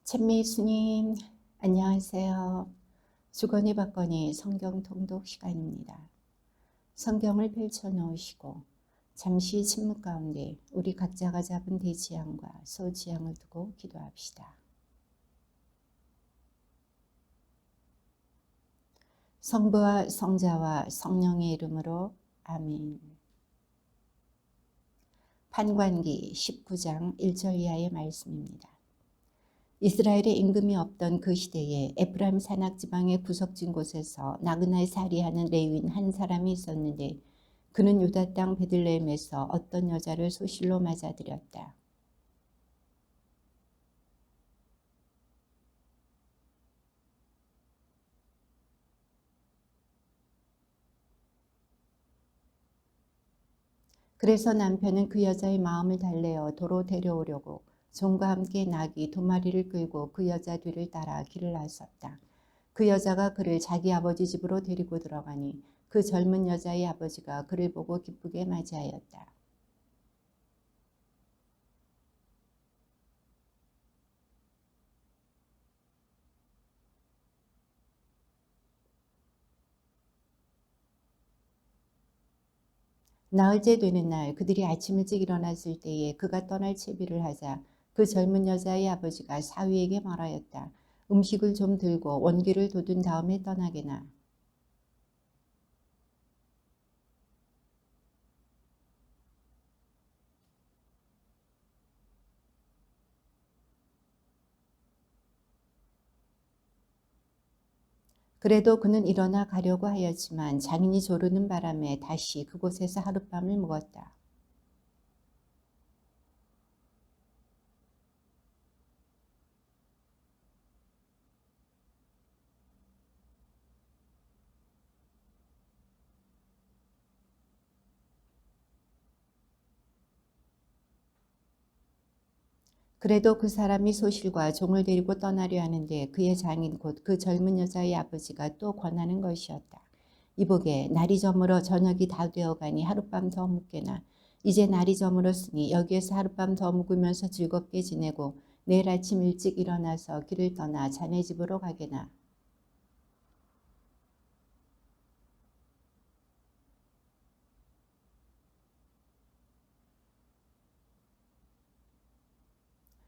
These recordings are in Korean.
찬미 예수님, 안녕하세요. 주거니 받거니 성경 통독 시간입니다. 성경을 펼쳐 놓으시고 잠시 침묵 가운데 우리 각자가 잡은 대지향과 소지향을 두고 기도합시다. 성부와 성자와 성령의 이름으로 아멘. 판관기 19장 1절 이하의 말씀입니다. 이스라엘에 임금이 없던 그 시대에 에프라임 산악지방의 구석진 곳에서 나그네 살이하는 레위인 한 사람이 있었는데 그는 유다 땅 베들레헴에서 어떤 여자를 소실로 맞아들였다. 그래서 남편은 그 여자의 마음을 달래어 도로 데려오려고 종과 함께 나귀 2마리를 끌고 그 여자 뒤를 따라 길을 나섰다. 그 여자가 그를 자기 아버지 집으로 데리고 들어가니 그 젊은 여자의 아버지가 그를 보고 기쁘게 맞이하였다. 나흘째 되는 날 그들이 아침 일찍 일어났을 때에 그가 떠날 채비를 하자 그 젊은 여자의 아버지가 사위에게 말하였다. 음식을 좀 들고 원기를 돋운 다음에 떠나게나. 그래도 그는 일어나 가려고 하였지만 장인이 조르는 바람에 다시 그곳에서 하룻밤을 묵었다. 그래도 그 사람이 소실과 종을 데리고 떠나려 하는데 그의 장인 곧 그 젊은 여자의 아버지가 또 권하는 것이었다. 이보게 날이 저물어 저녁이 다 되어가니 하룻밤 더 묵게나. 이제 날이 저물었으니 여기에서 하룻밤 더 묵으면서 즐겁게 지내고 내일 아침 일찍 일어나서 길을 떠나 자네 집으로 가게나.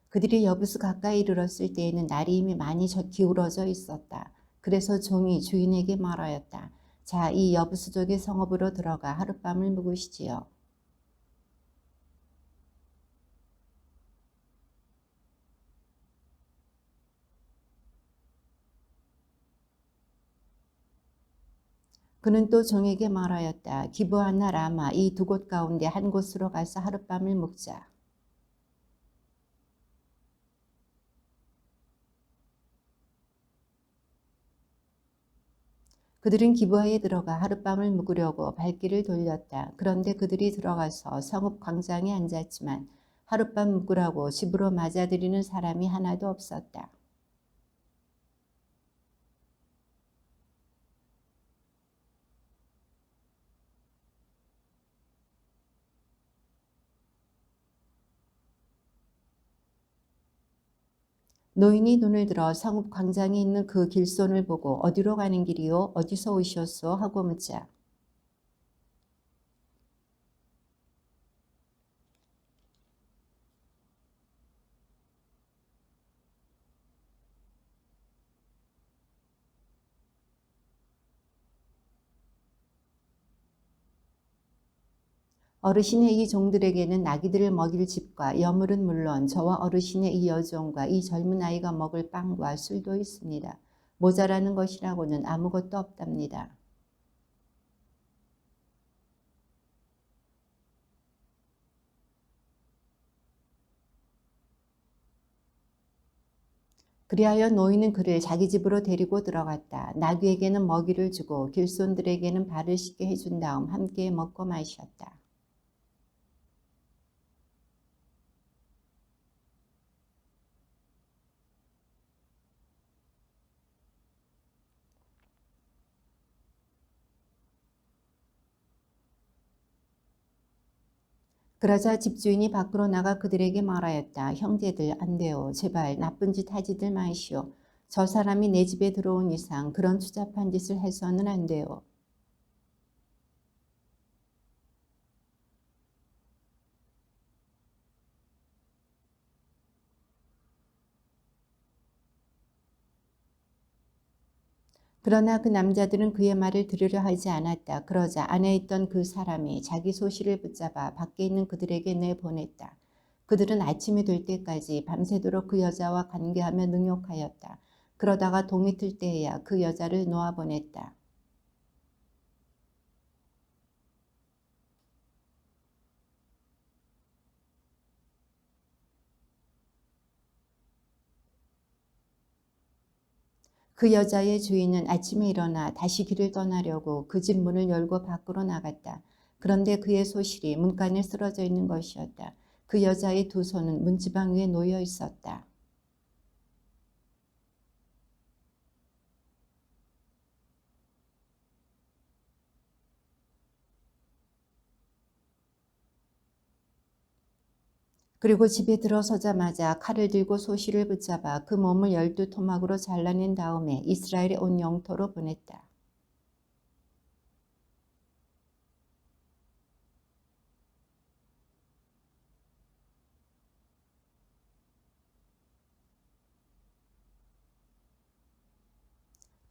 그들이 여부수 가까이 이르렀을 때에는 날이 이미 많이 기울어져 있었다. 그래서 종이 주인에게 말하였다. 자, 이 여부수족의 성읍으로 들어가 하룻밤을 묵으시지요. 그는 또 종에게 말하였다. 기브아나 라마 이 두 곳 가운데 한 곳으로 가서 하룻밤을 묵자. 그들은 기브아에 들어가 하룻밤을 묵으려고 발길을 돌렸다. 그런데 그들이 들어가서 성읍 광장에 앉았지만 하룻밤 묵으라고 집으로 맞아들이는 사람이 하나도 없었다. 노인이 눈을 들어 성읍 광장에 있는 그 길손을 보고 어디로 가는 길이요? 어디서 오셨소? 하고 묻자. 어르신의 이 종들에게는 나귀들을 먹일 집과 여물은 물론 저와 어르신의 이 여종과 이 젊은 아이가 먹을 빵과 술도 있습니다. 모자라는 것이라고는 아무것도 없답니다. 그리하여 노인은 그를 자기 집으로 데리고 들어갔다. 나귀에게는 먹이를 주고 길손들에게는 발을 씻게 해준 다음 함께 먹고 마셨다. 그러자 집주인이 밖으로 나가 그들에게 말하였다. 형제들 안 돼요. 제발 나쁜 짓 하지들 마시오. 저 사람이 내 집에 들어온 이상 그런 추잡한 짓을 해서는 안 돼요. 그러나 그 남자들은 그의 말을 들으려 하지 않았다. 그러자 안에 있던 그 사람이 자기 소실을 붙잡아 밖에 있는 그들에게 내보냈다. 그들은 아침이 될 때까지 밤새도록 그 여자와 관계하며 능욕하였다. 그러다가 동이 틀 때에야 그 여자를 놓아보냈다. 그 여자의 주인은 아침에 일어나 다시 길을 떠나려고 그 집 문을 열고 밖으로 나갔다. 그런데 그의 소실이 문간에 쓰러져 있는 것이었다. 그 여자의 두 손은 문지방 위에 놓여 있었다. 그리고 집에 들어서자마자 칼을 들고 소실을 붙잡아 그 몸을 12토막으로 잘라낸 다음에 이스라엘의 온 영토로 보냈다.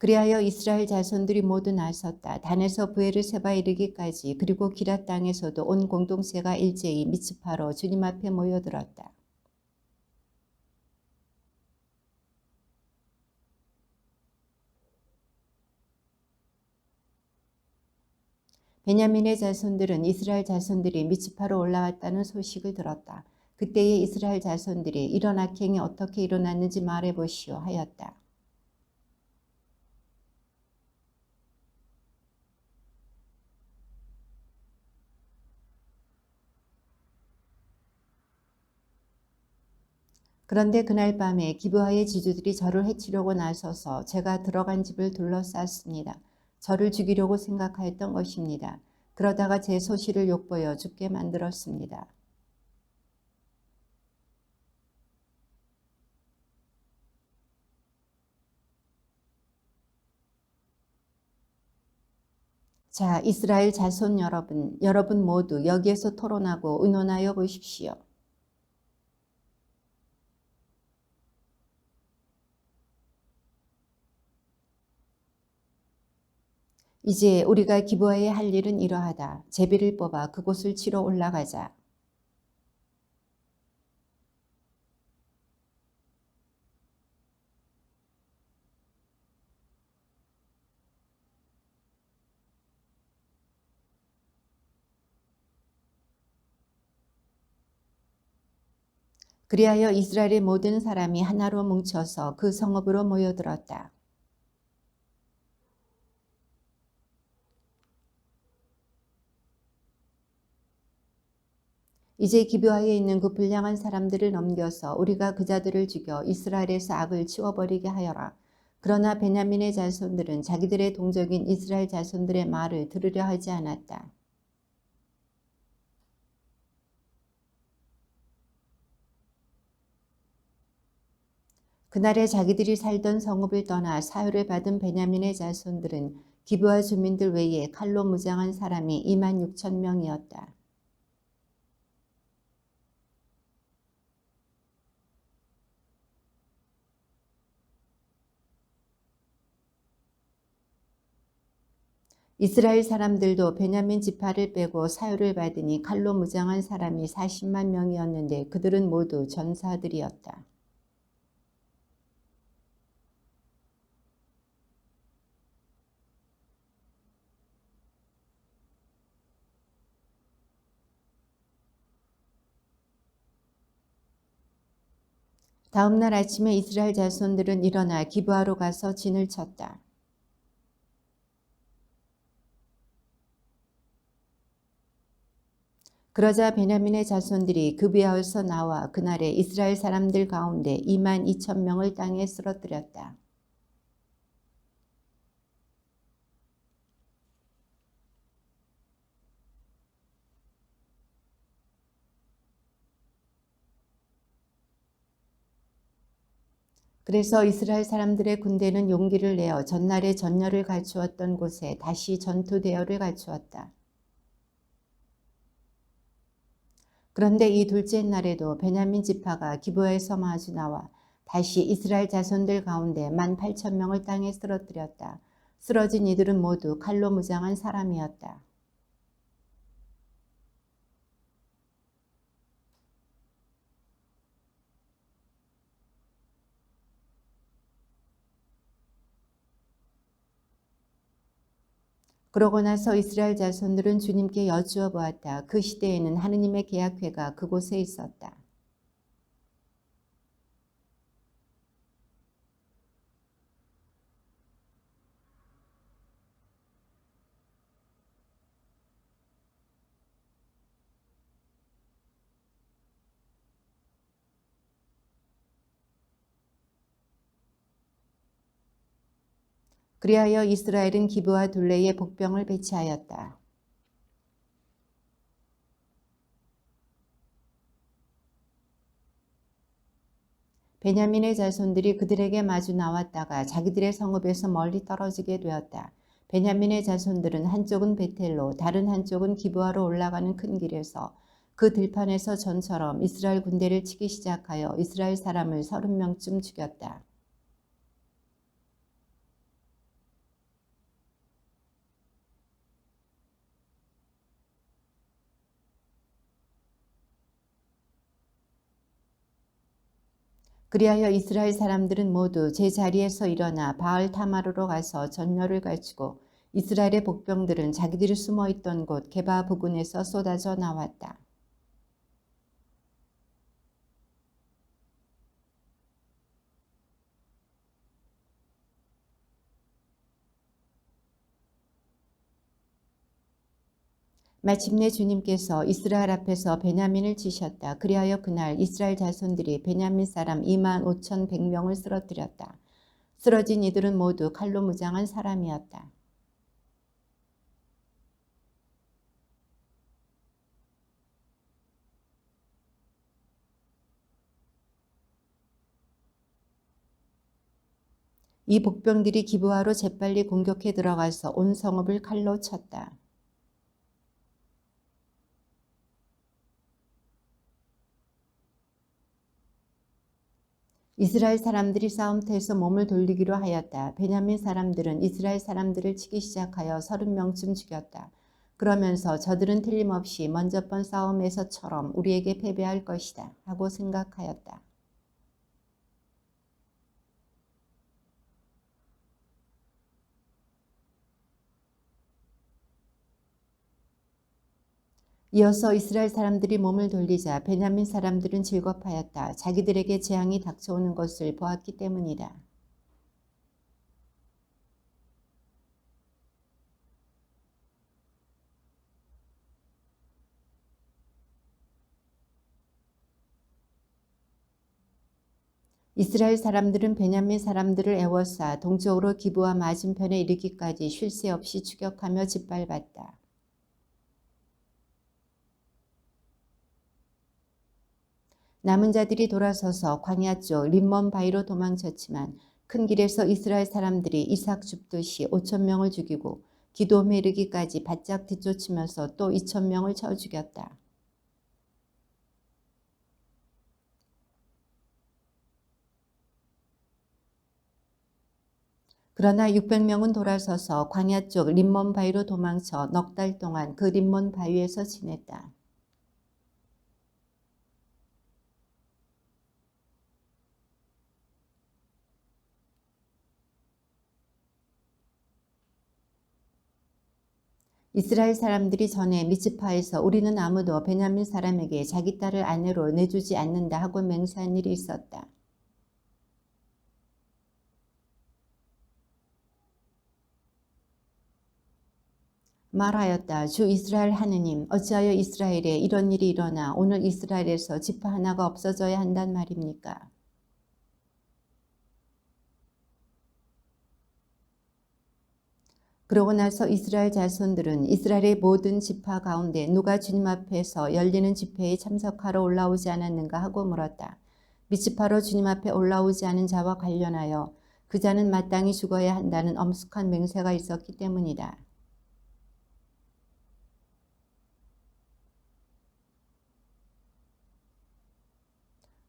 그리하여 이스라엘 자손들이 모두 나섰다. 단에서 브에르세바 이르기까지 그리고 기랏 땅에서도 온 공동체가 일제히 미츠파로 주님 앞에 모여들었다. 베냐민의 자손들은 이스라엘 자손들이 미츠파로 올라왔다는 소식을 들었다. 그때에 이스라엘 자손들이 이런 악행이 어떻게 일어났는지 말해보시오 하였다. 그런데 그날 밤에 기브아의 지주들이 저를 해치려고 나서서 제가 들어간 집을 둘러쌌습니다. 저를 죽이려고 생각하였던 것입니다. 그러다가 제 소실을 욕보여 죽게 만들었습니다. 자, 이스라엘 자손 여러분 모두 여기에서 토론하고 의논하여 보십시오. 이제 우리가 기브아에 할 일은 이러하다. 제비를 뽑아 그곳을 치러 올라가자. 그리하여 이스라엘의 모든 사람이 하나로 뭉쳐서 그 성읍으로 모여들었다. 이제 기브아에 있는 그 불량한 사람들을 넘겨서 우리가 그 자들을 죽여 이스라엘에서 악을 치워버리게 하여라. 그러나 베냐민의 자손들은 자기들의 동족인 이스라엘 자손들의 말을 들으려 하지 않았다. 그날에 자기들이 살던 성읍을 떠나 사유를 받은 베냐민의 자손들은 기브아 주민들 외에 칼로 무장한 사람이 2만 6천 명이었다. 이스라엘 사람들도 베냐민 지파를 빼고 사유를 받으니 칼로 무장한 사람이 40만 명이었는데 그들은 모두 전사들이었다. 다음 날 아침에 이스라엘 자손들은 일어나 기브아로 가서 진을 쳤다. 그러자 베냐민의 자손들이 기브아에서 나와 그날에 이스라엘 사람들 가운데 2만 2천 명을 땅에 쓰러뜨렸다. 그래서 이스라엘 사람들의 군대는 용기를 내어 전날에 전열을 갖추었던 곳에 다시 전투 대열을 갖추었다. 그런데 이 둘째 날에도 베냐민 지파가 기브아에서 마주 나와 다시 이스라엘 자손들 가운데 18,000명을 땅에 쓰러뜨렸다. 쓰러진 이들은 모두 칼로 무장한 사람이었다. 그러고 나서 이스라엘 자손들은 주님께 여쭈어 보았다. 그 시대에는 하느님의 계약궤가 그곳에 있었다. 그리하여 이스라엘은 기브와 둘레에 복병을 배치하였다. 베냐민의 자손들이 그들에게 마주 나왔다가 자기들의 성읍에서 멀리 떨어지게 되었다. 베냐민의 자손들은 한쪽은 베텔로 다른 한쪽은 기브아로 올라가는 큰 길에서 그 들판에서 전처럼 이스라엘 군대를 치기 시작하여 이스라엘 사람을 30명쯤 죽였다. 그리하여 이스라엘 사람들은 모두 제자리에서 일어나 바알 타마르로 가서 전열을 갖추고 이스라엘의 복병들은 자기들이 숨어있던 곳 게바 부근에서 쏟아져 나왔다. 마침내 주님께서 이스라엘 앞에서 베냐민을 치셨다. 그리하여 그날 이스라엘 자손들이 베냐민 사람 25,100명을 쓰러뜨렸다. 쓰러진 이들은 모두 칼로 무장한 사람이었다. 이 복병들이 기브아로 재빨리 공격해 들어가서 온 성읍을 칼로 쳤다. 이스라엘 사람들이 싸움터에서 몸을 돌리기로 하였다. 베냐민 사람들은 이스라엘 사람들을 치기 시작하여 30명쯤 죽였다. 그러면서 저들은 틀림없이 먼저 번 싸움에서처럼 우리에게 패배할 것이다 하고 생각하였다. 이어서 이스라엘 사람들이 몸을 돌리자 베냐민 사람들은 즐겁하였다. 자기들에게 재앙이 닥쳐오는 것을 보았기 때문이다. 이스라엘 사람들은 베냐민 사람들을 애워싸 동쪽으로 기브아 맞은편에 이르기까지 쉴 새 없이 추격하며 짓밟았다. 남은 자들이 돌아서서 광야 쪽 림몬 바위로 도망쳤지만 큰 길에서 이스라엘 사람들이 이삭 줍듯이 5,000명을 죽이고 기돔에 이르기까지 바짝 뒤쫓으면서 또 2,000명을 쳐 죽였다. 그러나 600명은 돌아서서 광야 쪽 림몬 바위로 도망쳐 넉 달 동안 그 림몬 바위에서 지냈다. 이스라엘 사람들이 전에 미츠파에서 우리는 아무도 베냐민 사람에게 자기 딸을 아내로 내주지 않는다 하고 맹세한 일이 있었다. 말하였다. 주 이스라엘 하느님, 어찌하여 이스라엘에 이런 일이 일어나 오늘 이스라엘에서 지파 하나가 없어져야 한단 말입니까? 그러고 나서 이스라엘 자손들은 이스라엘의 모든 지파 가운데 누가 주님 앞에서 열리는 집회에 참석하러 올라오지 않았는가 하고 물었다. 미츠파로 주님 앞에 올라오지 않은 자와 관련하여 그 자는 마땅히 죽어야 한다는 엄숙한 맹세가 있었기 때문이다.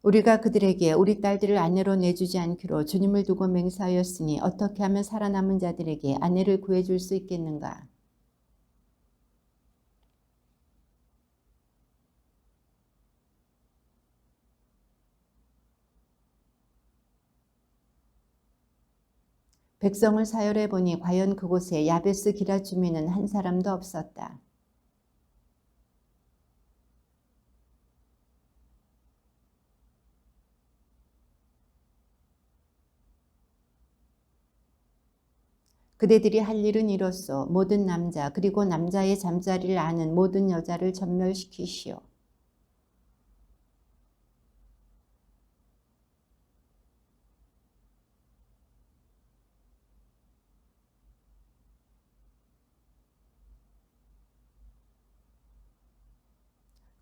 우리가 그들에게 우리 딸들을 아내로 내주지 않기로 주님을 두고 맹세하였으니 어떻게 하면 살아남은 자들에게 아내를 구해줄 수 있겠는가? 백성을 사열해 보니 과연 그곳에 야베스 기라 주민은 한 사람도 없었다. 그대들이 할 일은 이로써 모든 남자 그리고 남자의 잠자리를 아는 모든 여자를 전멸시키시오.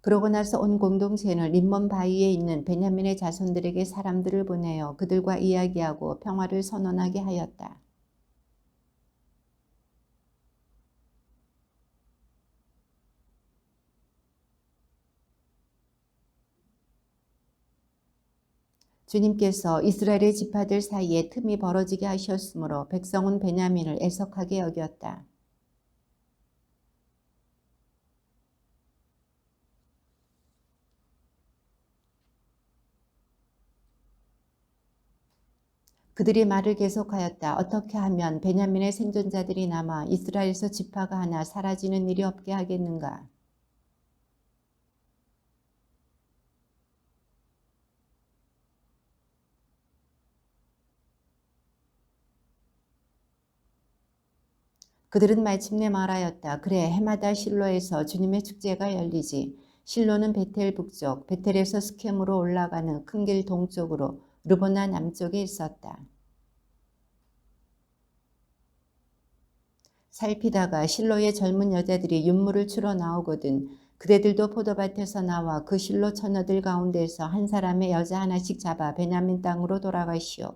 그러고 나서 온 공동체는 림몬 바위에 있는 베냐민의 자손들에게 사람들을 보내어 그들과 이야기하고 평화를 선언하게 하였다. 주님께서 이스라엘의 지파들 사이에 틈이 벌어지게 하셨으므로 백성은 베냐민을 애석하게 여겼다. 그들이 말을 계속하였다. 어떻게 하면 베냐민의 생존자들이 남아 이스라엘에서 지파가 하나 사라지는 일이 없게 하겠는가? 그들은 마침내 말하였다. 그래, 해마다 실로에서 주님의 축제가 열리지. 실로는 베텔 북쪽, 베텔에서 스켐으로 올라가는 큰 길 동쪽으로 르보나 남쪽에 있었다. 살피다가 실로의 젊은 여자들이 윤물을 추러 나오거든 그대들도 포도밭에서 나와 그 실로 처녀들 가운데서 한 사람의 여자 하나씩 잡아 베냐민 땅으로 돌아가시오.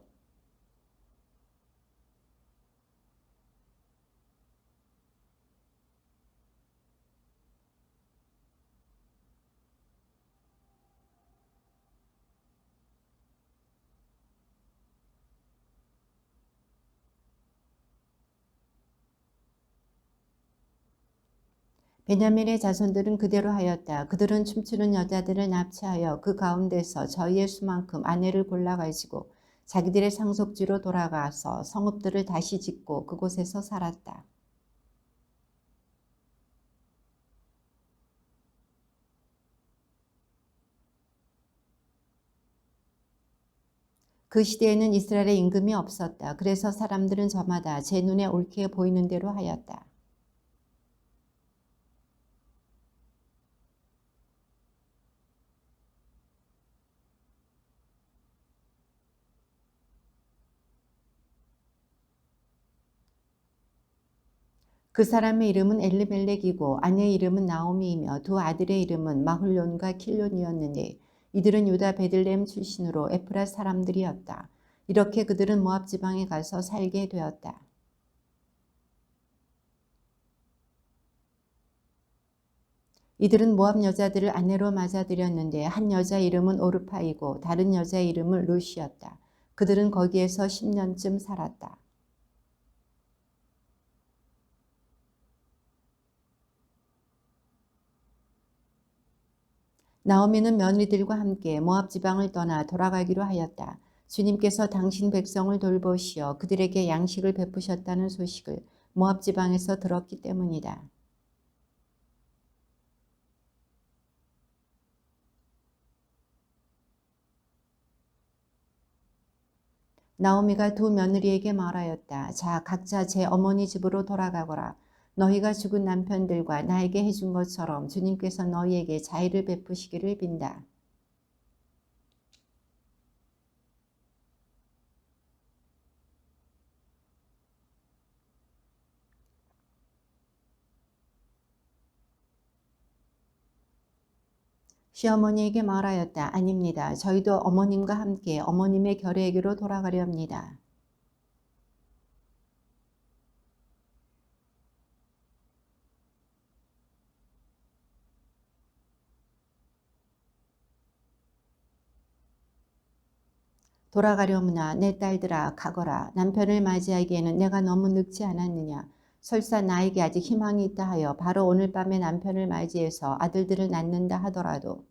베냐민의 자손들은 그대로 하였다. 그들은 춤추는 여자들을 납치하여 그 가운데서 저희의 수만큼 아내를 골라가지고 자기들의 상속지로 돌아가서 성읍들을 다시 짓고 그곳에서 살았다. 그 시대에는 이스라엘의 임금이 없었다. 그래서 사람들은 저마다 제 눈에 옳게 보이는 대로 하였다. 그 사람의 이름은 엘리멜렉이고 아내의 이름은 나오미이며 두 아들의 이름은 마훌론과 킬론이었느니 이들은 유다 베들레헴 출신으로 에프라 사람들이었다. 이렇게 그들은 모압 지방에 가서 살게 되었다. 이들은 모압 여자들을 아내로 맞아들였는데 한 여자 이름은 오르파이고 다른 여자 이름은 루시였다. 그들은 거기에서 10년쯤 살았다. 나오미는 며느리들과 함께 모압 지방을 떠나 돌아가기로 하였다. 주님께서 당신 백성을 돌보시어 그들에게 양식을 베푸셨다는 소식을 모압 지방에서 들었기 때문이다. 나오미가 두 며느리에게 말하였다. 자, 각자 제 어머니 집으로 돌아가거라. 너희가 죽은 남편들과 나에게 해준 것처럼 주님께서 너희에게 자의를 베푸시기를 빈다. 시어머니에게 말하였다. 아닙니다. 저희도 어머님과 함께 어머님의 결례에게로 돌아가려 합니다. 돌아가려무나 내 딸들아 가거라. 남편을 맞이하기에는 내가 너무 늙지 않았느냐. 설사 나에게 아직 희망이 있다 하여 바로 오늘 밤에 남편을 맞이해서 아들들을 낳는다 하더라도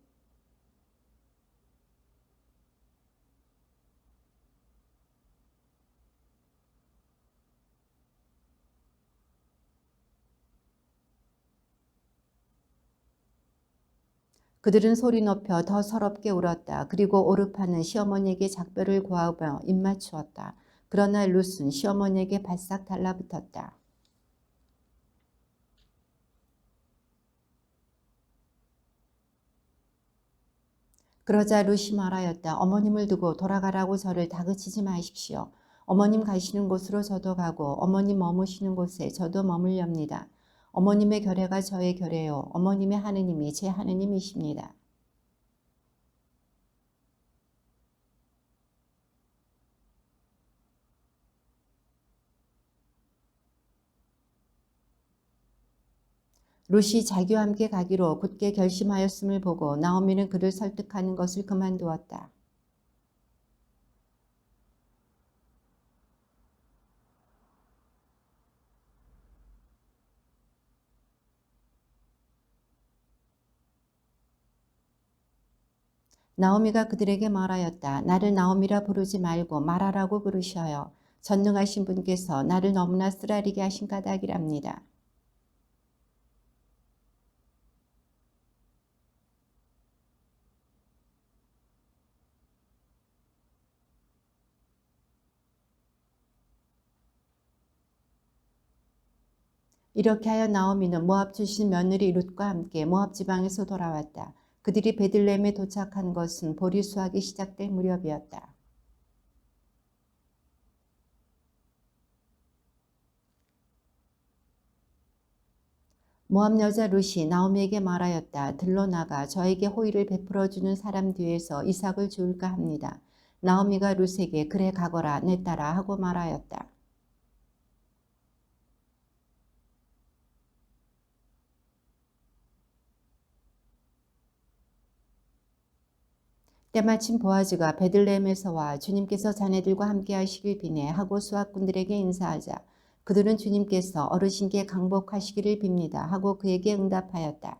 그들은 소리 높여 더 서럽게 울었다. 그리고 오르파는 시어머니에게 작별을 구하며 입맞추었다. 그러나 룻은 시어머니에게 바싹 달라붙었다. 그러자 룻이 말하였다. 어머님을 두고 돌아가라고 저를 다그치지 마십시오. 어머님 가시는 곳으로 저도 가고 어머님 머무시는 곳에 저도 머물렵니다. 어머님의 결례가 저의 결례요. 어머님의 하느님이 제 하느님이십니다. 룻이 자기와 함께 가기로 굳게 결심하였음을 보고 나오미는 그를 설득하는 것을 그만두었다. 나오미가 그들에게 말하였다. 나를 나오미라 부르지 말고 마라라고 부르셔요. 전능하신 분께서 나를 너무나 쓰라리게 하신 까닭이랍니다. 이렇게 하여 나오미는 모압 출신 며느리 룻과 함께 모압 지방에서 돌아왔다. 그들이 베들레헴에 도착한 것은 보리 수확이 시작될 무렵이었다. 모압 여자 룻이 나오미에게 말하였다. 들러 나가 저에게 호의를 베풀어주는 사람 뒤에서 이삭을 주울까 합니다. 나오미가 룻에게 그래 가거라 내 딸아 하고 말하였다. 때마침 보아즈가 베들레헴에서 와 주님께서 자네들과 함께 하시길 비네 하고 수학군들에게 인사하자 그들은 주님께서 어르신께 강복하시기를 빕니다 하고 그에게 응답하였다.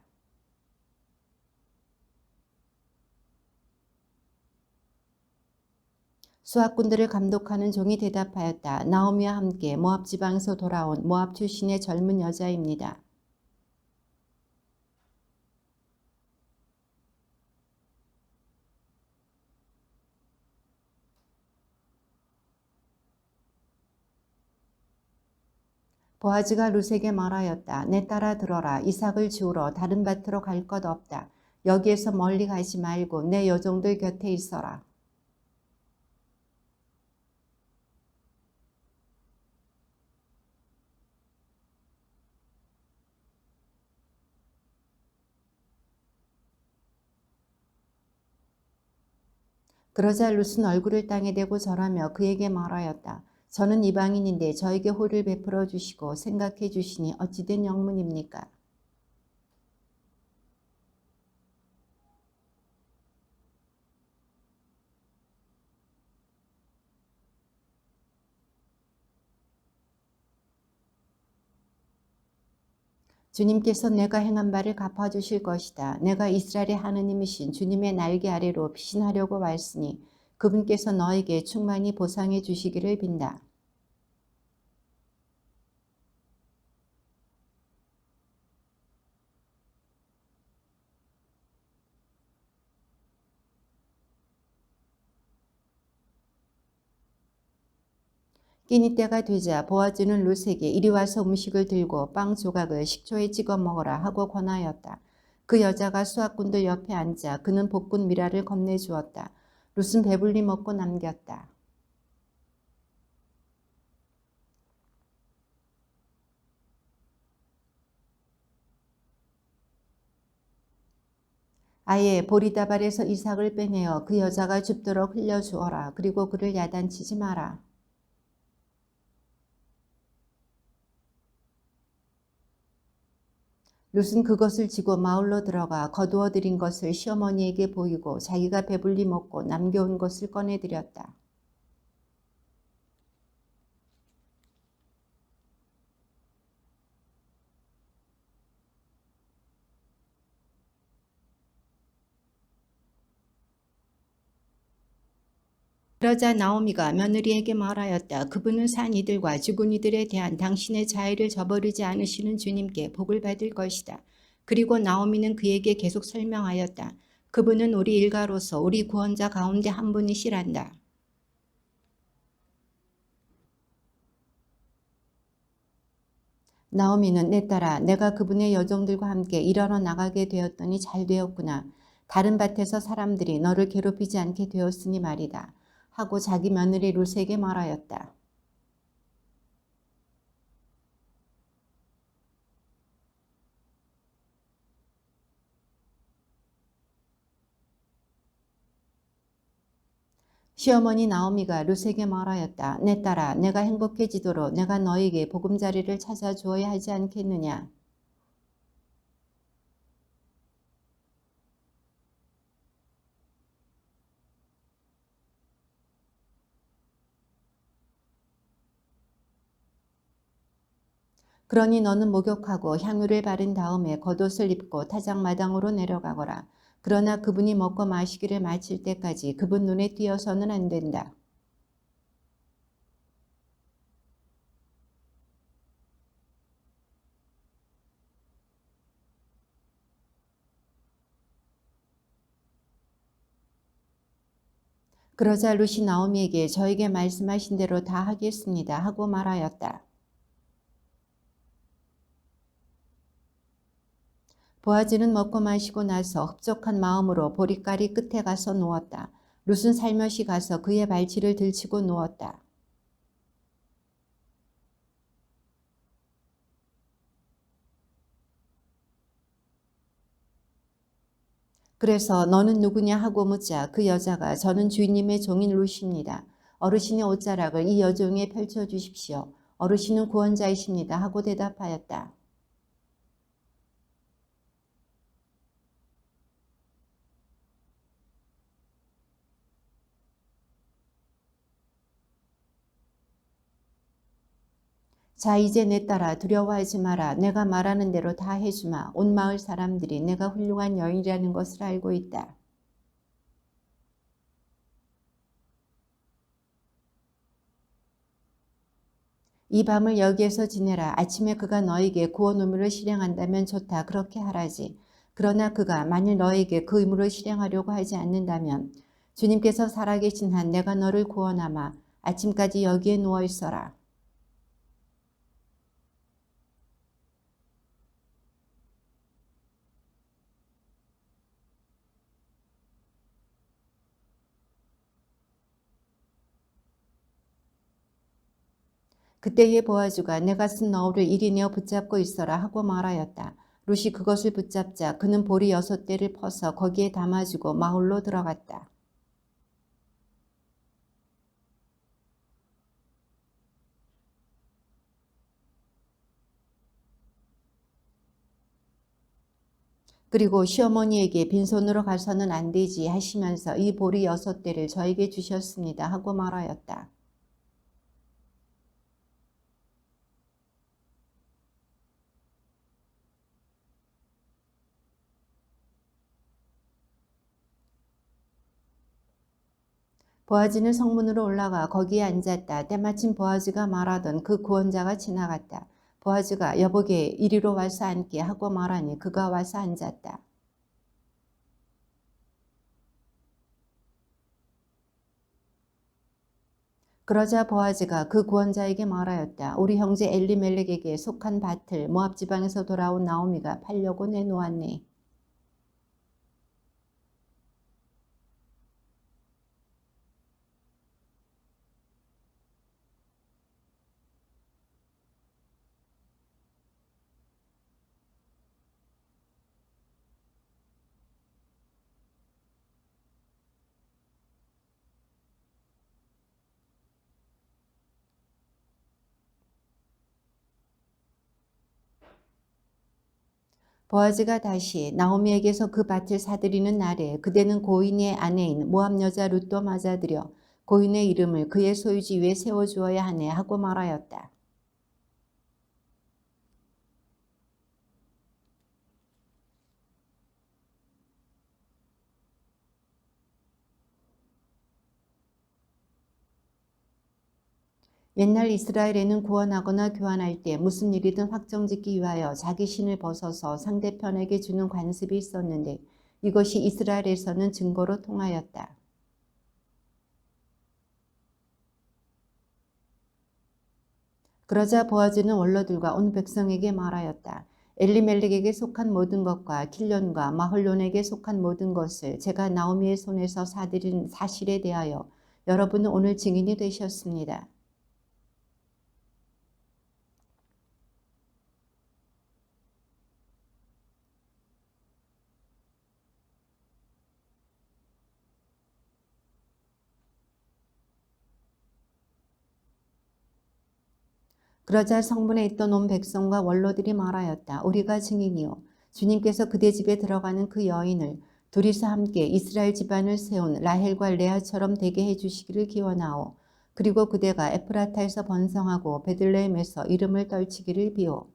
수학군들을 감독하는 종이 대답하였다. 나오미와 함께 모압 지방에서 돌아온 모압 출신의 젊은 여자입니다. 보아즈가 룻에게 말하였다. 내 딸아 들어라. 이삭을 지우러 다른 밭으로 갈 것 없다. 여기에서 멀리 가지 말고 내 여종들 곁에 있어라. 그러자 룻은 얼굴을 땅에 대고 절하며 그에게 말하였다. 저는 이방인인데 저에게 호를 베풀어 주시고 생각해 주시니 어찌된 영문입니까? 주님께서 내가 행한 바를 갚아주실 것이다. 내가 이스라엘의 하느님이신 주님의 날개 아래로 피신하려고 왔으니 그분께서 너에게 충만히 보상해 주시기를 빈다. 끼니 때가 되자 보아즈는 룻에게 이리 와서 음식을 들고 빵 조각을 식초에 찍어 먹어라 하고 권하였다. 그 여자가 수학군들 옆에 앉아 그는 볶은 미라를 건네주었다. 룻은 배불리 먹고 남겼다. 아예 보리다발에서 이삭을 빼내어 그 여자가 줍도록 흘려주어라. 그리고 그를 야단치지 마라. 룻은 그것을 지고 마을로 들어가 거두어 들인 것을 시어머니에게 보이고 자기가 배불리 먹고 남겨온 것을 꺼내드렸다. 그러자 나오미가 며느리에게 말하였다. 그분은 산 이들과 죽은 이들에 대한 당신의 자애를 저버리지 않으시는 주님께 복을 받을 것이다. 그리고 나오미는 그에게 계속 설명하였다. 그분은 우리 일가로서 우리 구원자 가운데 한 분이시란다. 나오미는 내 딸아, 내가 그분의 여종들과 함께 일하러 나가게 되었더니 잘 되었구나. 다른 밭에서 사람들이 너를 괴롭히지 않게 되었으니 말이다. 하고 자기 며느리 룻에게 말하였다. 시어머니 나오미가 룻에게 말하였다. 내 딸아, 내가 행복해지도록 내가 너에게 보금자리를 찾아 주어야 하지 않겠느냐. 그러니 너는 목욕하고 향유를 바른 다음에 겉옷을 입고 타작마당으로 내려가거라. 그러나 그분이 먹고 마시기를 마칠 때까지 그분 눈에 띄어서는 안 된다. 그러자 룻이 나오미에게 저에게 말씀하신 대로 다 하겠습니다 하고 말하였다. 보아즈는 먹고 마시고 나서 흡족한 마음으로 보리가리 끝에 가서 누웠다. 룻은 살며시 가서 그의 발치를 들치고 누웠다. 그래서 너는 누구냐 하고 묻자 그 여자가 저는 주인님의 종인 룻입니다. 어르신의 옷자락을 이 여종에 펼쳐주십시오. 어르신은 구원자이십니다 하고 대답하였다. 자 이제 내 딸아 두려워하지 마라. 내가 말하는 대로 다 해주마. 온 마을 사람들이 내가 훌륭한 여인이라는 것을 알고 있다. 이 밤을 여기에서 지내라. 아침에 그가 너에게 구원 의무를 실행한다면 좋다. 그렇게 하라지. 그러나 그가 만일 너에게 그 의무를 실행하려고 하지 않는다면 주님께서 살아계신 한 내가 너를 구원하마. 아침까지 여기에 누워 있어라. 그때에 보아주가 내가 쓴 너울을 이리 내어 붙잡고 있어라 하고 말하였다. 룻이 그것을 붙잡자 그는 보리 6대를 퍼서 거기에 담아주고 마을로 들어갔다. 그리고 시어머니에게 빈손으로 가서는 안 되지 하시면서 이 보리 6대를 저에게 주셨습니다 하고 말하였다. 보아즈는 성문으로 올라가 거기에 앉았다. 때마침 보아즈가 말하던 그 구원자가 지나갔다. 보아즈가 여보게 이리로 와서 앉게 하고 말하니 그가 와서 앉았다. 그러자 보아즈가 그 구원자에게 말하였다. 우리 형제 엘리멜렉에게 속한 밭을 모압 지방에서 돌아온 나오미가 팔려고 내놓았네. 보아즈가 다시 나오미에게서 그 밭을 사들이는 날에 그대는 고인의 아내인 모압 여자 룻도 맞아들여 고인의 이름을 그의 소유지 위에 세워주어야 하네 하고 말하였다. 옛날 이스라엘에는 구원하거나 교환할 때 무슨 일이든 확정짓기 위하여 자기 신을 벗어서 상대편에게 주는 관습이 있었는데 이것이 이스라엘에서는 증거로 통하였다. 그러자 보아즈는 원로들과 온 백성에게 말하였다. 엘리멜렉에게 속한 모든 것과 길련과 마홀론에게 속한 모든 것을 제가 나오미의 손에서 사들인 사실에 대하여 여러분은 오늘 증인이 되셨습니다. 그러자 성문에 있던 온 백성과 원로들이 말하였다. 우리가 증인이요. 주님께서 그대 집에 들어가는 그 여인을 둘이서 함께 이스라엘 집안을 세운 라헬과 레아처럼 되게 해주시기를 기원하오. 그리고 그대가 에프라타에서 번성하고 베들레헴에서 이름을 떨치기를 비오.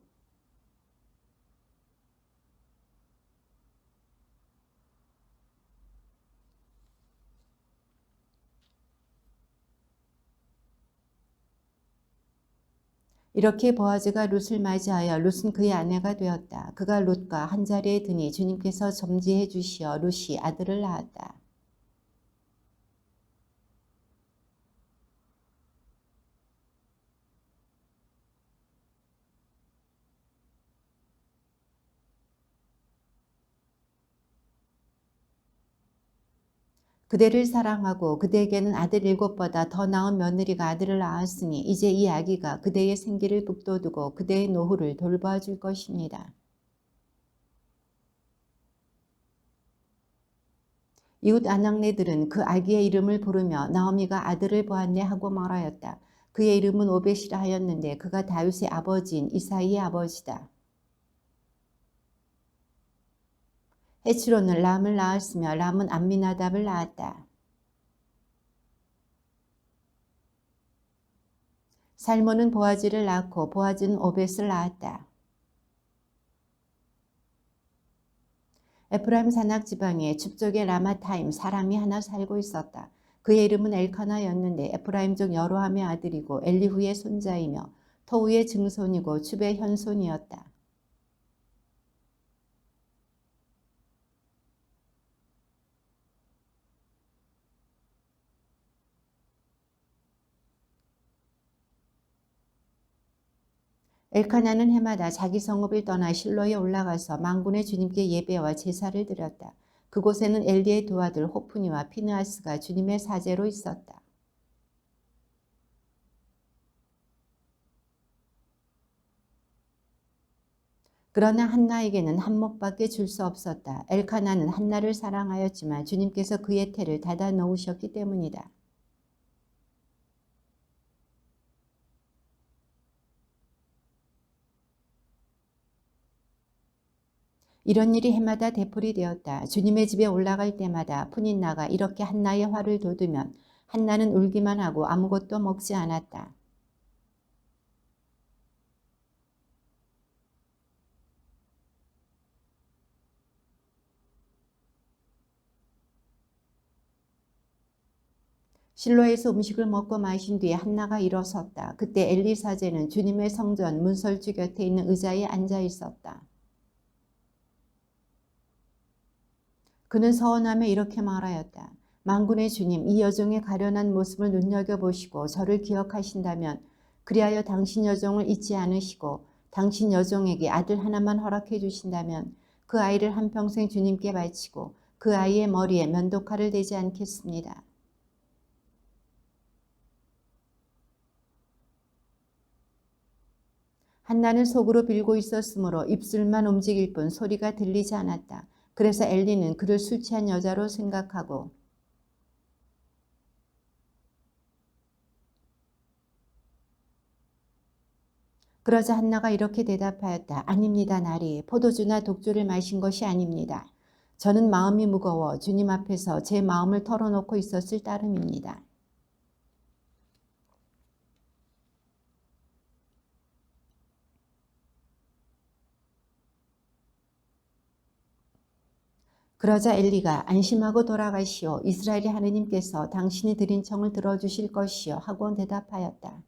이렇게 보아즈가 룻을 맞이하여 룻은 그의 아내가 되었다. 그가 룻과 한자리에 드니 주님께서 점지해 주시어 룻이 아들을 낳았다. 그대를 사랑하고 그대에게는 아들 7보다 더 나은 며느리가 아들을 낳았으니 이제 이 아기가 그대의 생기를 북돋우고 그대의 노후를 돌보아 줄 것입니다. 이웃 아낙네들은 그 아기의 이름을 부르며 나오미가 아들을 보았네 하고 말하였다. 그의 이름은 오벳이라 하였는데 그가 다윗의 아버지인 이사이의 아버지다. 헤츠론은 람을 낳았으며 람은 암미나답을 낳았다. 살몬은 보아즈를 낳고 보아즈는 오벳을 낳았다. 에프라임 산악 지방에 줍족의 라마타임 사람이 하나 살고 있었다. 그의 이름은 엘카나였는데 에프라임 족 여로함의 아들이고 엘리후의 손자이며 토우의 증손이고 줍의 현손이었다. 엘카나는 해마다 자기 성읍을 떠나 실로에 올라가서 만군의 주님께 예배와 제사를 드렸다. 그곳에는 엘리의 두 아들 호프니와 피느하스가 주님의 사제로 있었다. 그러나 한나에게는 한 목밖에 줄 수 없었다. 엘카나는 한나를 사랑하였지만 주님께서 그의 태를 닫아 놓으셨기 때문이다. 이런 일이 해마다 되풀이 되었다. 주님의 집에 올라갈 때마다 푸닌나가 이렇게 한나의 화를 돋우면 한나는 울기만 하고 아무것도 먹지 않았다. 실로에서 음식을 먹고 마신 뒤에 한나가 일어섰다. 그때 엘리 사제는 주님의 성전 문설주 곁에 있는 의자에 앉아 있었다. 그는 서원하며 이렇게 말하였다. 만군의 주님, 이 여종의 가련한 모습을 눈여겨보시고 저를 기억하신다면 그리하여 당신 여종을 잊지 않으시고 당신 여종에게 아들 하나만 허락해 주신다면 그 아이를 한평생 주님께 바치고 그 아이의 머리에 면도칼을 대지 않겠습니다. 한나는 속으로 빌고 있었으므로 입술만 움직일 뿐 소리가 들리지 않았다. 그래서 엘리는 그를 술 취한 여자로 생각하고 그러자 한나가 이렇게 대답하였다. 아닙니다, 나리. 포도주나 독주를 마신 것이 아닙니다. 저는 마음이 무거워 주님 앞에서 제 마음을 털어놓고 있었을 따름입니다. 그러자 엘리가 안심하고 돌아가시오. 이스라엘의 하느님께서 당신이 드린 청을 들어주실 것이요 하고 대답하였다.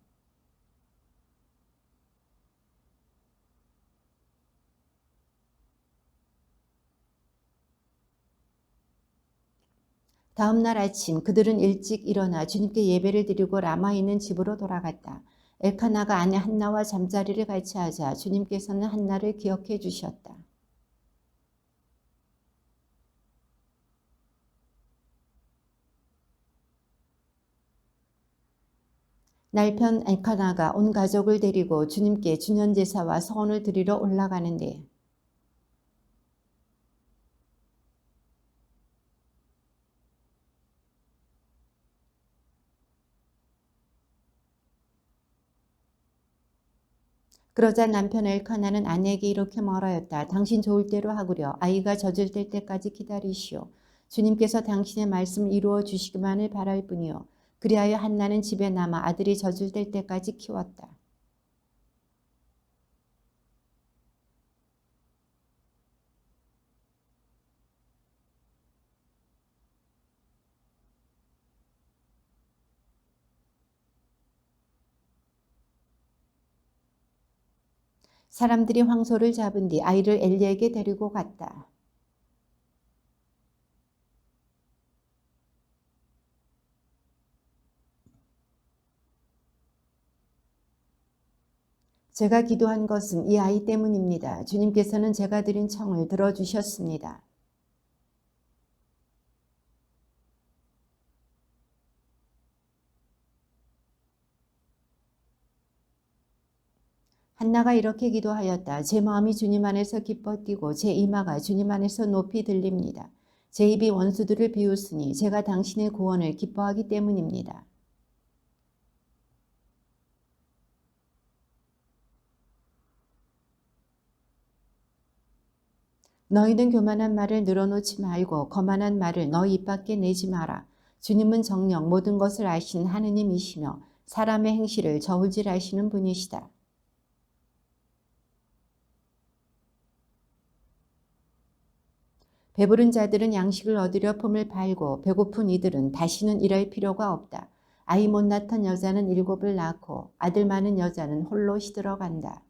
다음 날 아침 그들은 일찍 일어나 주님께 예배를 드리고 라마에 있는 집으로 돌아갔다. 엘카나가 아내 한나와 잠자리를 같이 하자 주님께서는 한나를 기억해 주셨다. 날편 엘카나가 온 가족을 데리고 주님께 주년제사와 서원을 드리러 올라가는데 그러자 남편 엘카나는 아내에게 이렇게 말하였다. 당신 좋을 대로 하구려. 아이가 젖을 뗄 때까지 기다리시오. 주님께서 당신의 말씀을 이루어 주시기만을 바랄 뿐이요. 그리하여 한나는 집에 남아 아들이 젖을 뗄 때까지 키웠다. 사람들이 황소를 잡은 뒤 아이를 엘리에게 데리고 갔다. 제가 기도한 것은 이 아이 때문입니다. 주님께서는 제가 드린 청을 들어주셨습니다. 한나가 이렇게 기도하였다. 제 마음이 주님 안에서 기뻐 뛰고 제 이마가 주님 안에서 높이 들립니다. 제 입이 원수들을 비웃으니 제가 당신의 구원을 기뻐하기 때문입니다. 너희는 교만한 말을 늘어놓지 말고 거만한 말을 너희 입 밖에 내지 마라. 주님은 정녕 모든 것을 아시는 하느님이시며 사람의 행실을 저울질하시는 분이시다. 배부른 자들은 양식을 얻으려 품을 팔고 배고픈 이들은 다시는 일할 필요가 없다. 아이 못 낳던 여자는 7을 낳고 아들 많은 여자는 홀로 시들어간다.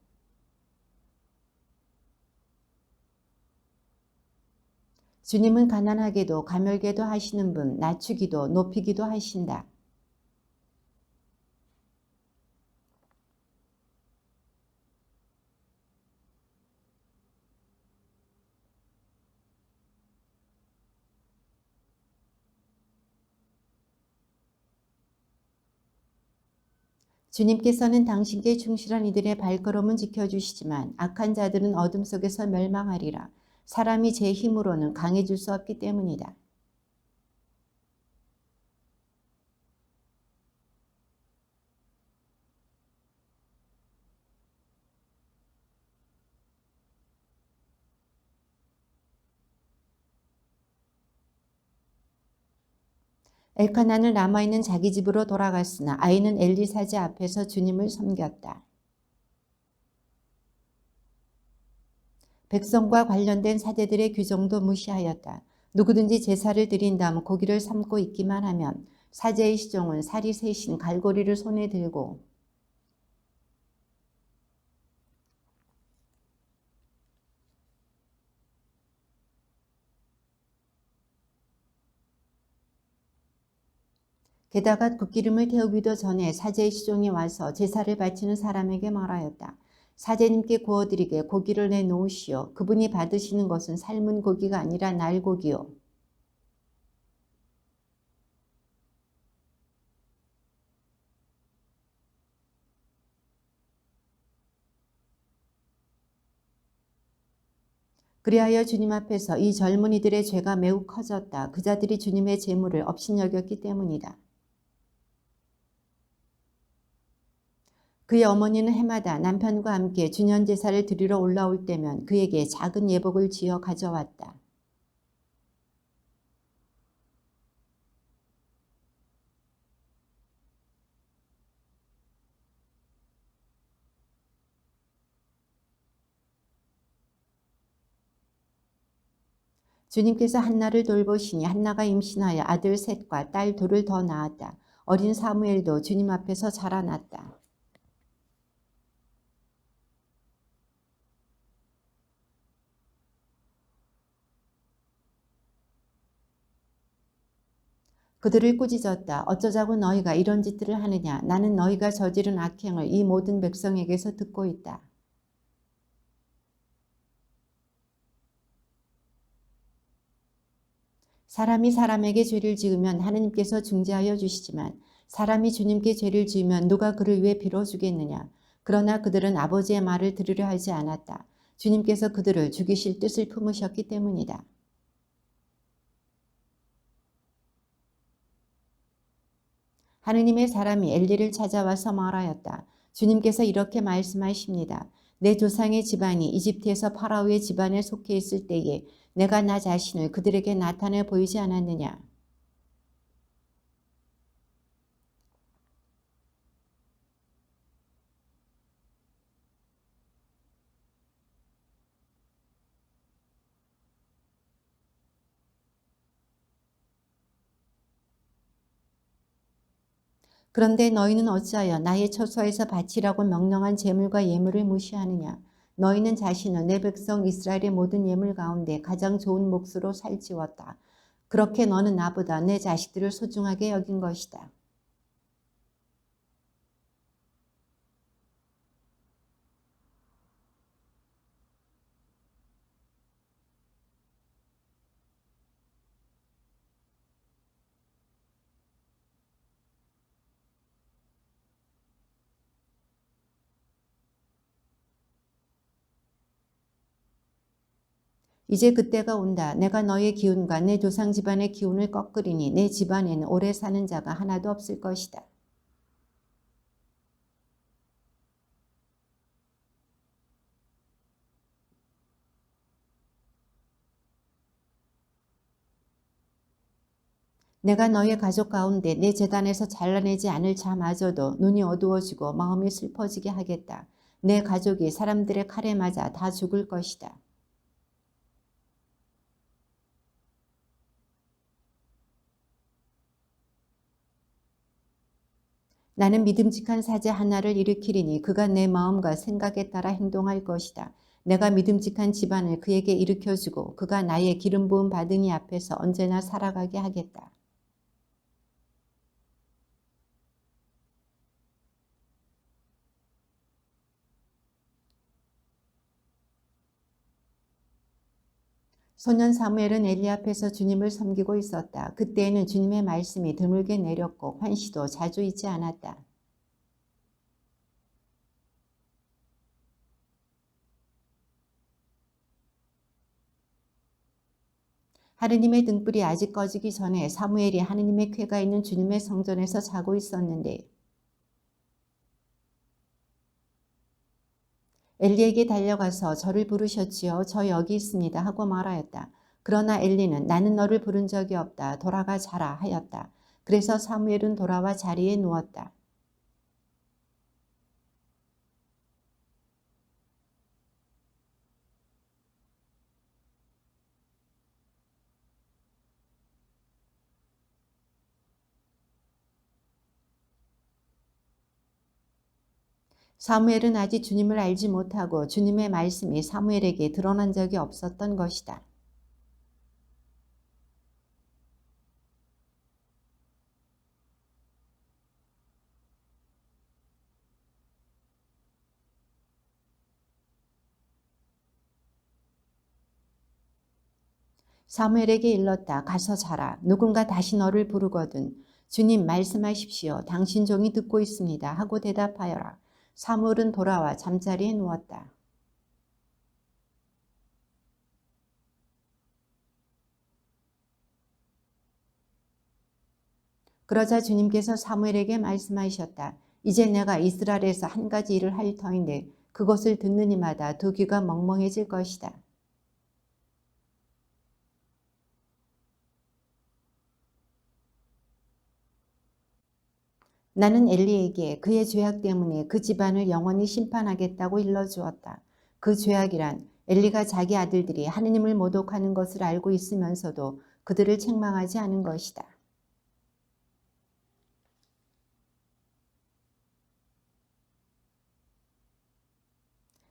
주님은 가난하게도 가멸게도 하시는 분, 낮추기도 높이기도 하신다. 주님께서는 당신께 충실한 이들의 발걸음은 지켜주시지만 악한 자들은 어둠 속에서 멸망하리라. 사람이 제 힘으로는 강해질 수 없기 때문이다. 엘카나는 남아있는 자기 집으로 돌아갔으나 아이는 엘리 사제 앞에서 주님을 섬겼다. 백성과 관련된 사제들의 규정도 무시하였다. 누구든지 제사를 드린 다음 고기를 삶고 있기만 하면 사제의 시종은 살이 세신 갈고리를 손에 들고 게다가 굿기름을 태우기도 전에 사제의 시종이 와서 제사를 바치는 사람에게 말하였다. 사제님께 구워드리게 고기를 내놓으시오. 그분이 받으시는 것은 삶은 고기가 아니라 날고기요. 그리하여 주님 앞에서 이 젊은이들의 죄가 매우 커졌다. 그 자들이 주님의 재물을 업신여겼기 때문이다. 그의 어머니는 해마다 남편과 함께 주년제사를 드리러 올라올 때면 그에게 작은 예복을 지어 가져왔다. 주님께서 한나를 돌보시니 한나가 임신하여 아들 셋과 딸 둘을 더 낳았다. 어린 사무엘도 주님 앞에서 자라났다. 그들을 꾸짖었다. 어쩌자고 너희가 이런 짓들을 하느냐. 나는 너희가 저지른 악행을 이 모든 백성에게서 듣고 있다. 사람이 사람에게 죄를 지으면 하느님께서 중재하여 주시지만 사람이 주님께 죄를 지으면 누가 그를 왜 빌어주겠느냐. 그러나 그들은 아버지의 말을 들으려 하지 않았다. 주님께서 그들을 죽이실 뜻을 품으셨기 때문이다. 하느님의 사람이 엘리를 찾아와서 말하였다. 주님께서 이렇게 말씀하십니다. 내 조상의 집안이 이집트에서 파라오의 집안에 속해 있을 때에 내가 나 자신을 그들에게 나타내 보이지 않았느냐. 그런데 너희는 어찌하여 나의 처소에서 바치라고 명령한 제물과 예물을 무시하느냐. 너희는 자신을 내 백성 이스라엘의 모든 예물 가운데 가장 좋은 몫으로 살찌웠다. 그렇게 너는 나보다 내 자식들을 소중하게 여긴 것이다. 이제 그때가 온다. 내가 너의 기운과 내 조상 집안의 기운을 꺾으리니 내 집안에는 오래 사는 자가 하나도 없을 것이다. 내가 너의 가족 가운데 내 제단에서 잘라내지 않을 자마저도 눈이 어두워지고 마음이 슬퍼지게 하겠다. 내 가족이 사람들의 칼에 맞아 다 죽을 것이다. 나는 믿음직한 사제 하나를 일으키리니 그가 내 마음과 생각에 따라 행동할 것이다. 내가 믿음직한 집안을 그에게 일으켜주고 그가 나의 기름 부음 받은 이 앞에서 언제나 살아가게 하겠다. 소년 사무엘은 엘리 앞에서 주님을 섬기고 있었다. 그때에는 주님의 말씀이 드물게 내렸고 환시도 자주 있지 않았다. 하느님의 등불이 아직 꺼지기 전에 사무엘이 하느님의 궤가 있는 주님의 성전에서 자고 있었는데 엘리에게 달려가서 저를 부르셨지요. 저 여기 있습니다 하고 말하였다. 그러나 엘리는 나는 너를 부른 적이 없다. 돌아가 자라 하였다. 그래서 사무엘은 돌아와 자리에 누웠다. 사무엘은 아직 주님을 알지 못하고 주님의 말씀이 사무엘에게 드러난 적이 없었던 것이다. 사무엘에게 일렀다. 가서 자라. 누군가 다시 너를 부르거든. 주님 말씀하십시오. 당신 종이 듣고 있습니다. 하고 대답하여라. 사무엘은 돌아와 잠자리에 누웠다. 그러자 주님께서 사무엘에게 말씀하셨다. 이제 내가 이스라엘에서 한 가지 일을 할 터인데 그것을 듣는 이마다 두 귀가 멍멍해질 것이다. 나는 엘리에게 그의 죄악 때문에 그 집안을 영원히 심판하겠다고 일러주었다. 그 죄악이란 엘리가 자기 아들들이 하느님을 모독하는 것을 알고 있으면서도 그들을 책망하지 않은 것이다.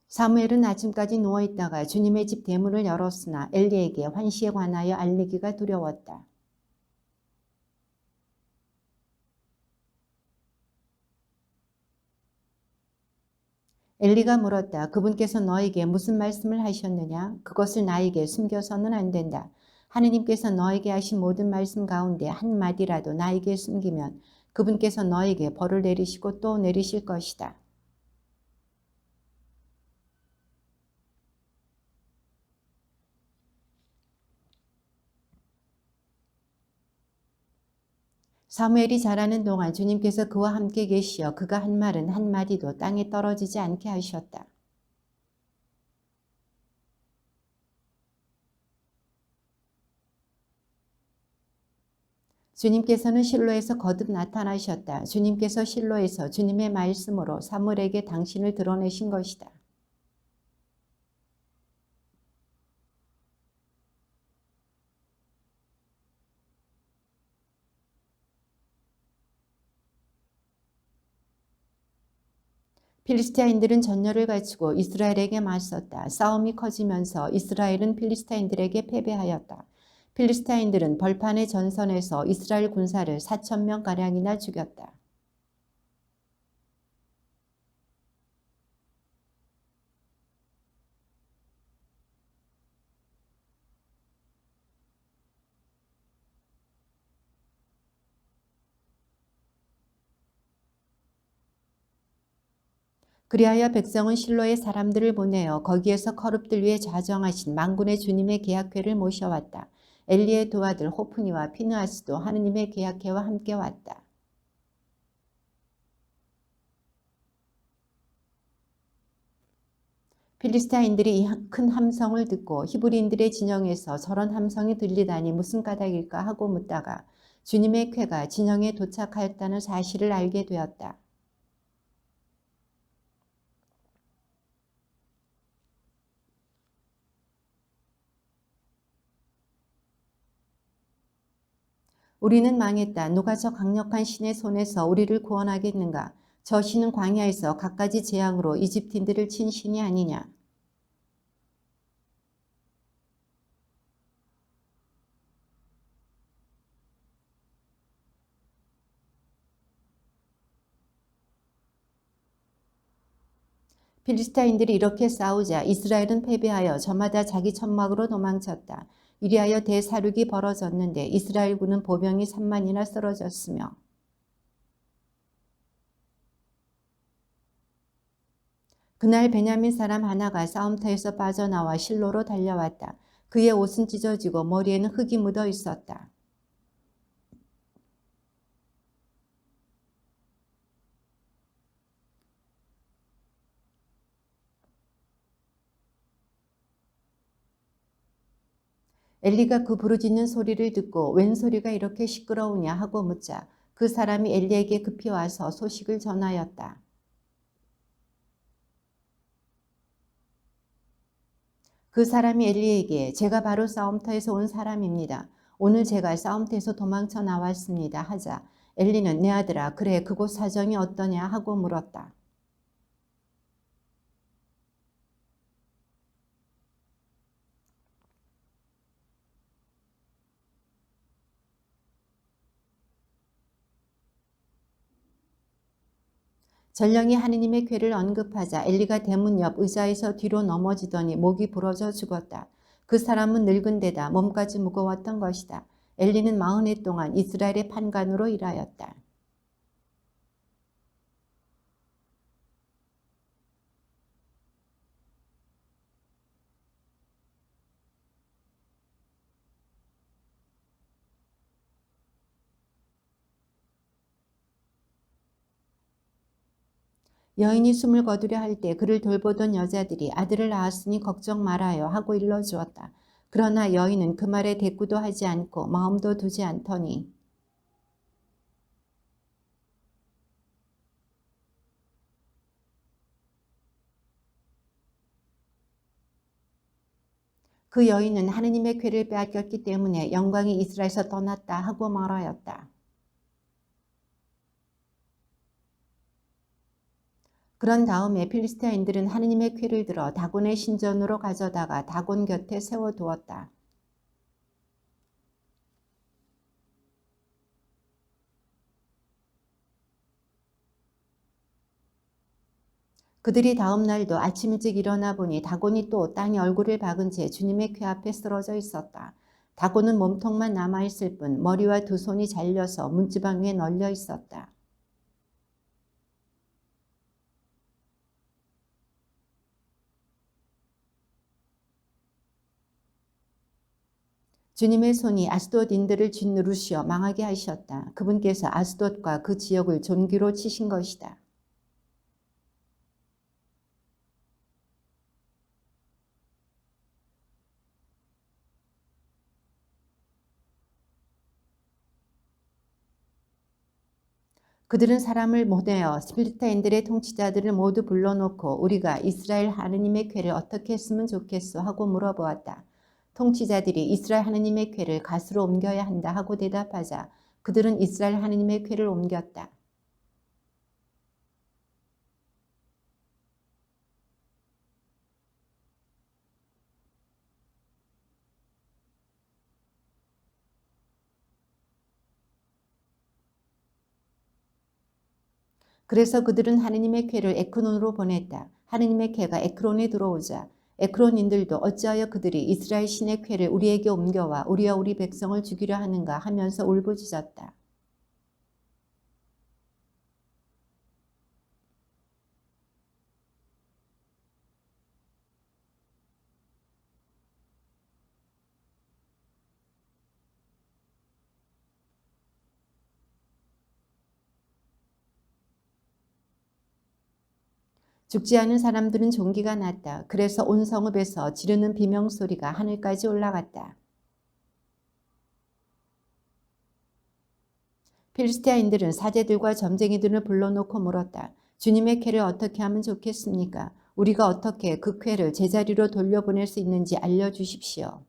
사무엘은 아침까지 누워있다가 주님의 집 대문을 열었으나 엘리에게 환시에 관하여 알리기가 두려웠다. 엘리가 물었다. 그분께서 너에게 무슨 말씀을 하셨느냐? 그것을 나에게 숨겨서는 안 된다. 하느님께서 너에게 하신 모든 말씀 가운데 한마디라도 나에게 숨기면 그분께서 너에게 벌을 내리시고 또 내리실 것이다. 사무엘이 자라는 동안 주님께서 그와 함께 계시어 그가 한 말은 한마디도 땅에 떨어지지 않게 하셨다. 주님께서는 실로에서 거듭 나타나셨다. 주님께서 실로에서 주님의 말씀으로 사무엘에게 당신을 드러내신 것이다. 필리스티아인들은 전열을 갖추고 이스라엘에게 맞섰다. 싸움이 커지면서 이스라엘은 필리스타인들에게 패배하였다. 필리스타인들은 벌판의 전선에서 이스라엘 군사를 4,000명가량이나 죽였다. 그리하여 백성은 실로의 사람들을 보내어 거기에서 거룹들 위에 좌정하신 만군의 주님의 계약궤를 모셔왔다. 엘리의 두 아들 호프니와 피느하스도 하느님의 계약궤와 함께 왔다. 필리스타인들이 이 큰 함성을 듣고 히브리인들의 진영에서 저런 함성이 들리다니 무슨 까닭일까 하고 묻다가 주님의 궤가 진영에 도착하였다는 사실을 알게 되었다. 우리는 망했다. 누가 저 강력한 신의 손에서 우리를 구원하겠는가? 저 신은 광야에서 갖가지 재앙으로 이집트인들을 친 신이 아니냐? 필리스타인들이 이렇게 싸우자 이스라엘은 패배하여 저마다 자기 천막으로 도망쳤다. 이리하여 대사륙이 벌어졌는데 이스라엘군은 보병이 3만이나 쓰러졌으며 그날 베냐민 사람 하나가 싸움터에서 빠져나와 실로로 달려왔다. 그의 옷은 찢어지고 머리에는 흙이 묻어 있었다. 엘리가 그 부르짖는 소리를 듣고 웬 소리가 이렇게 시끄러우냐 하고 묻자 그 사람이 엘리에게 급히 와서 소식을 전하였다. 그 사람이 엘리에게 제가 바로 싸움터에서 온 사람입니다. 오늘 제가 싸움터에서 도망쳐 나왔습니다 하자 엘리는 내 아들아 그래 그곳 사정이 어떠냐 하고 물었다. 전령이 하느님의 궤를 언급하자 엘리가 대문 옆 의자에서 뒤로 넘어지더니 목이 부러져 죽었다. 그 사람은 늙은 데다 몸까지 무거웠던 것이다. 엘리는 40해 동안 이스라엘의 판관으로 일하였다. 여인이 숨을 거두려 할 때 그를 돌보던 여자들이 아들을 낳았으니 걱정 말아요 하고 일러주었다. 그러나 여인은 그 말에 대꾸도 하지 않고 마음도 두지 않더니 그 여인은 하느님의 궤를 빼앗겼기 때문에 영광이 이스라엘에서 떠났다 하고 말하였다. 그런 다음에 필리스티아인들은 하느님의 궤를 들어 다곤의 신전으로 가져다가 다곤 곁에 세워두었다. 그들이 다음 날도 아침 일찍 일어나 보니 다곤이 또 땅에 얼굴을 박은 채 주님의 궤 앞에 쓰러져 있었다. 다곤은 몸통만 남아있을 뿐 머리와 두 손이 잘려서 문지방 위에 널려 있었다. 주님의 손이 아스돗인들을 짓누르시어 망하게 하셨다. 그분께서 아스돗과 그 지역을 존귀로 치신 것이다. 그들은 사람을 보내어 필리스타인들의 통치자들을 모두 불러놓고 우리가 이스라엘 하느님의 궤를 어떻게 했으면 좋겠소 하고 물어보았다. 통치자들이 이스라엘 하느님의 궤를 갓으로 옮겨야 한다 하고 대답하자 그들은 이스라엘 하느님의 궤를 옮겼다. 그래서 그들은 하느님의 궤를 에크론으로 보냈다. 하느님의 궤가 에크론에 들어오자 에크론인들도 어찌하여 그들이 이스라엘 신의 궤를 우리에게 옮겨와 우리와 우리 백성을 죽이려 하는가 하면서 울부짖었다. 죽지 않은 사람들은 종기가 났다. 그래서 온 성읍에서 지르는 비명소리가 하늘까지 올라갔다. 필리스티아인들은 사제들과 점쟁이들을 불러놓고 물었다. 주님의 궤를 어떻게 하면 좋겠습니까? 우리가 어떻게 그 궤를 제자리로 돌려보낼 수 있는지 알려주십시오.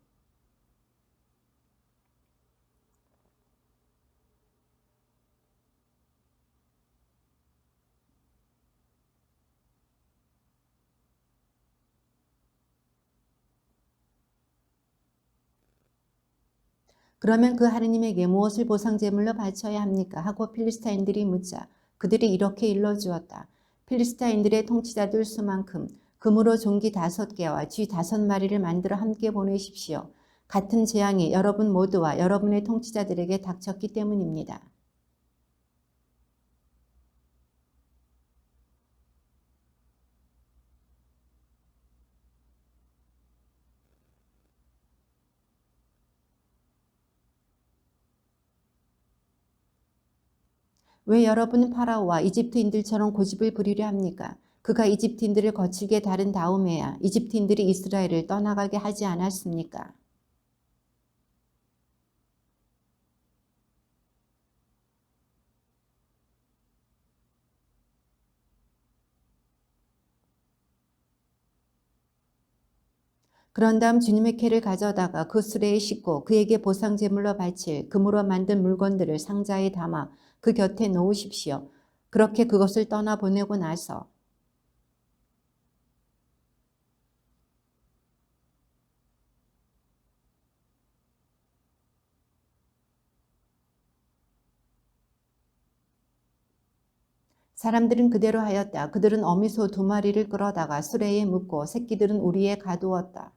그러면 그 하느님에게 무엇을 보상제물로 바쳐야 합니까? 하고 필리스타인들이 묻자 그들이 이렇게 일러주었다. 필리스타인들의 통치자들 수만큼 금으로 종기 5개와 쥐 5마리를 만들어 함께 보내십시오. 같은 재앙이 여러분 모두와 여러분의 통치자들에게 닥쳤기 때문입니다. 왜 여러분은 파라오와 이집트인들처럼 고집을 부리려 합니까? 그가 이집트인들을 거칠게 다른 다음에야 이집트인들이 이스라엘을 떠나가게 하지 않았습니까? 그런 다음 주님의 궤를 가져다가 그 수레에 싣고 그에게 보상 제물로 바칠 금으로 만든 물건들을 상자에 담아 그 곁에 놓으십시오. 그렇게 그것을 떠나보내고 나서 사람들은 그대로 하였다. 그들은 어미소 2마리를 끌어다가 수레에 묶고 새끼들은 우리에 가두었다.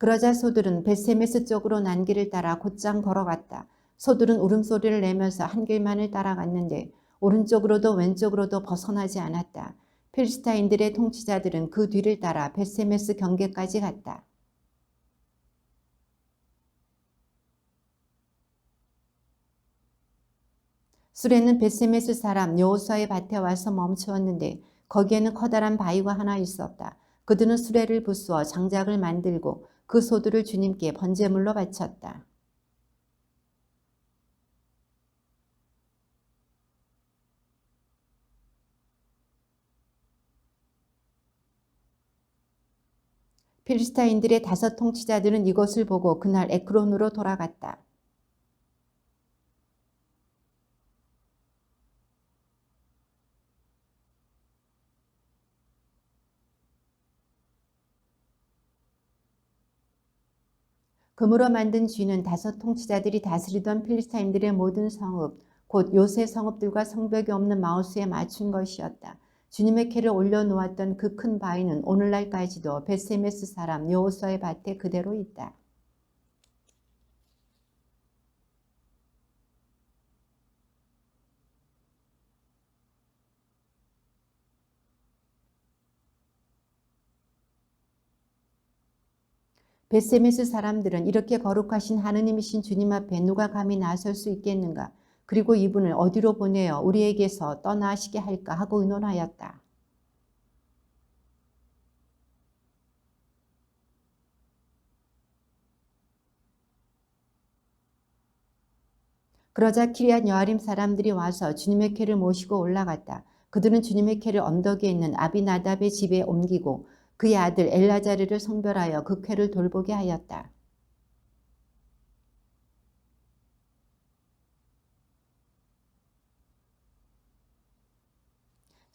그러자 소들은 벳세메스 쪽으로 난길을 따라 곧장 걸어갔다. 소들은 울음소리를 내면서 한 길만을 따라갔는데 오른쪽으로도 왼쪽으로도 벗어나지 않았다. 필스타인들의 통치자들은 그 뒤를 따라 벳세메스 경계까지 갔다. 수레는 벳세메스 사람 여호수아의 밭에 와서 멈추었는데 거기에는 커다란 바위가 하나 있었다. 그들은 수레를 부수어 장작을 만들고 그 소들을 주님께 번제물로 바쳤다. 필리스타인들의 5 통치자들은 이것을 보고 그날 에크론으로 돌아갔다. 금으로 만든 쥐는 5 통치자들이 다스리던 필리스타인들의 모든 성읍, 곧 요새 성읍들과 성벽이 없는 마우스에 맞춘 것이었다. 주님의 캐를 올려놓았던 그 큰 바위는 오늘날까지도 벳세메스 사람 여호수아의 밭에 그대로 있다. 벳세메스 사람들은 이렇게 거룩하신 하느님이신 주님 앞에 누가 감히 나설 수 있겠는가? 그리고 이분을 어디로 보내어 우리에게서 떠나시게 할까 하고 의논하였다. 그러자 키리앗 여아림 사람들이 와서 주님의 캐를 모시고 올라갔다. 그들은 주님의 캐를 언덕에 있는 아비나답의 집에 옮기고 그의 아들 엘라자르를 성별하여 그 캐를 돌보게 하였다.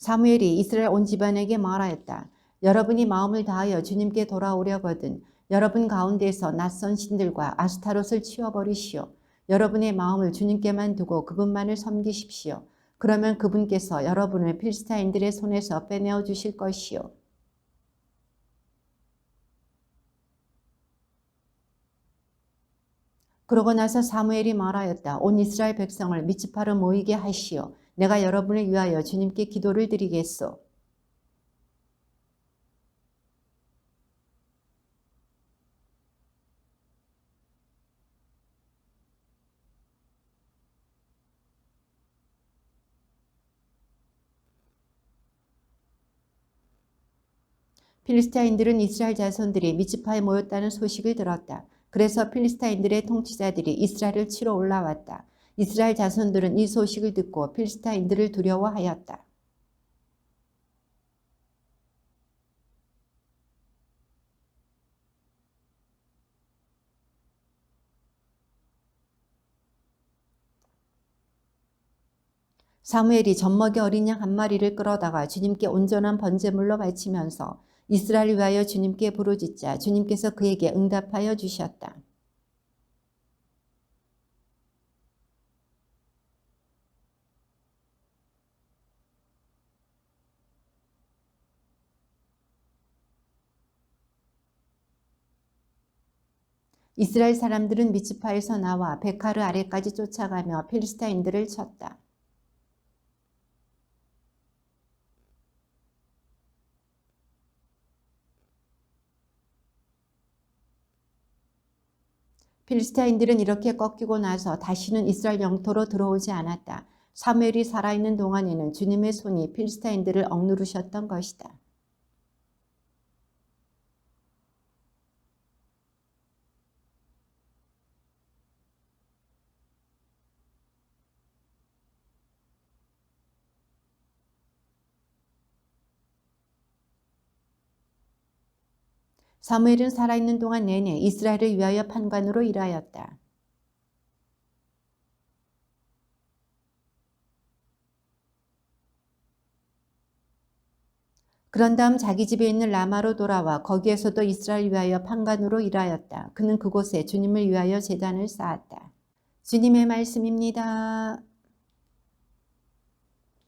사무엘이 이스라엘 온 집안에게 말하였다. 여러분이 마음을 다하여 주님께 돌아오려거든 여러분 가운데서 낯선 신들과 아스타롯을 치워버리시오. 여러분의 마음을 주님께만 두고 그분만을 섬기십시오. 그러면 그분께서 여러분을 필스타인들의 손에서 빼내어 주실 것이요. 그러고 나서 사무엘이 말하였다. 온 이스라엘 백성을 미츠파로 모이게 하시오. 내가 여러분을 위하여 주님께 기도를 드리겠소. 필리스타인들은 이스라엘 자손들이 미츠파에 모였다는 소식을 들었다. 그래서 필리스타인들의 통치자들이 이스라엘을 치러 올라왔다. 이스라엘 자손들은 이 소식을 듣고 필리스타인들을 두려워하였다. 사무엘이 젖먹이 어린 양 1마리를 끌어다가 주님께 온전한 번제물로 바치면서 이스라엘을 위하여 주님께 부르짖자 주님께서 그에게 응답하여 주셨다. 이스라엘 사람들은 미츠파에서 나와 베카르 아래까지 쫓아가며 필리스타인들을 쳤다. 필리스타인들은 이렇게 꺾이고 나서 다시는 이스라엘 영토로 들어오지 않았다. 사무엘이 살아있는 동안에는 주님의 손이 필리스타인들을 억누르셨던 것이다. 사무엘은 살아있는 동안 내내 이스라엘을 위하여 판관으로 일하였다. 그런 다음 자기 집에 있는 라마로 돌아와 거기에서도 이스라엘 위하여 판관으로 일하였다. 그는 그곳에 주님을 위하여 제단을 쌓았다. 주님의 말씀입니다.